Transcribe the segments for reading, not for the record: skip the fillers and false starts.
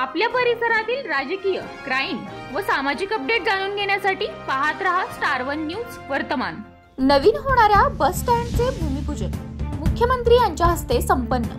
आपल्या परिसरातील राजकीय, क्राईम व सामाजिक अपडेट जाणून घेण्यासाठी पाहत रहा स्टार वन न्यूज वर्तमान। नवीन होणाऱ्या बस स्टँडचे भूमिपूजन मुख्यमंत्री यांच्या हस्ते संपन्न।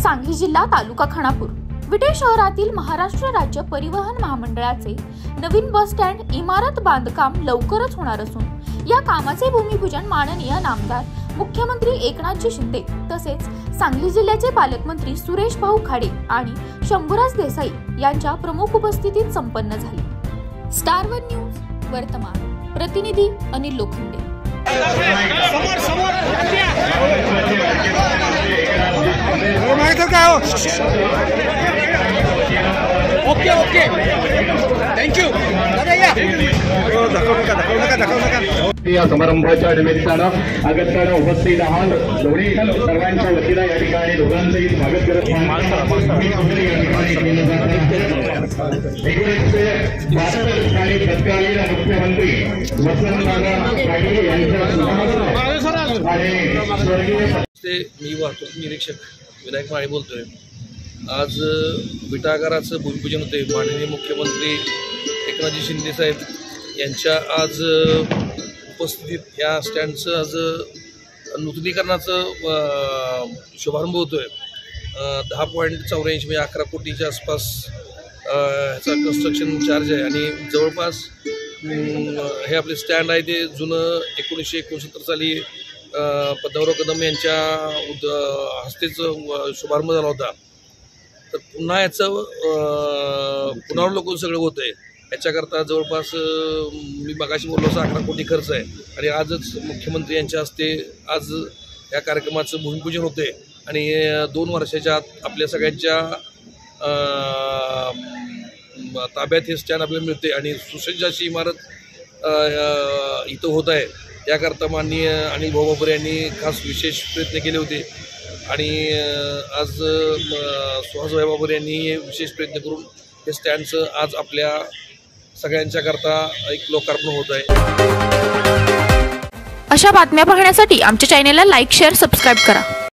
सांगली जिल्हा तालुका खानापूर विटे शहरातील महाराष्ट्र राज्य परिवहन महामंडळाचे नवीन बस स्टँड इमारत बांधकाम लवकरच होणार असून या कामाचे भूमिपूजन माननीय नामदार मुख्यमंत्री एकनाथ शिंदे तसेच सांगली जिल्ह्याचे पालकमंत्री सुरेश भाऊ खाडे आणि शंभूराज देसाई यांच्या प्रमुख उपस्थितीत संपन्न झाले। स्टार वन न्यूज वर्तमान प्रतिनिधी अनिल लोखंडे। Okay thank you. या समारंभाच्या निमित्तानं आगतकाला उपस्थित आहात दोन्ही सर्वांच्या वतीनं या ठिकाणी दोघांचंही स्वागत करत आणि तत्कालीन मुख्यमंत्री वसंतदादा पाटील यांच्या मी वाहतूक निरीक्षक विनायक माळी बोलतोय। आज विटागाराचं भूमिपूजन होते। माननीय मुख्यमंत्री एकनाथ शिंदे साहेब यांच्या आज उपस्थितीत या स्टँडचं आज नूतनीकरणाचं शुभारंभ होतोय। 10.84 म्हणजे 11 कोटीच्या आसपास ह्याचा कन्स्ट्रक्शन चार्ज आहे आणि जवळपास हे आपले स्टँड आहे ते जुनं 1969 साली पद्मनाभराव कदम यांच्या हस्तेच शुभारंभ झाला होता। तर पुन्हा याचं पुनरावलोकन सगळं होतं आहे। याच्याकरता जवळपास मी मगाशी बोललो 11 कोटी खर्च आहे आणि आजच मुख्यमंत्री यांच्या हस्ते आज या कार्यक्रमाचं भूमिपूजन होते आणि 2 वर्षाच्या आत आपल्या सगळ्यांच्या ताब्यात हे स्टँड आपल्याला मिळते आणि सुसज्ज अशी इमारत इथं होत आहे। याकरता माननीय अनिल भाऊ बाबर यांनी खास विशेष प्रयत्न केले होते आणि आज सुहासभाई बाबर यांनी विशेष प्रयत्न करून हे स्टँडचं आज आपल्या सगळ्यांच्या करता एक लोकार्पण होत आहे। अशा बातम्या पाहण्यासाठी आमच्या चॅनेलला लाईक, शेअर, सबस्क्राईब करा।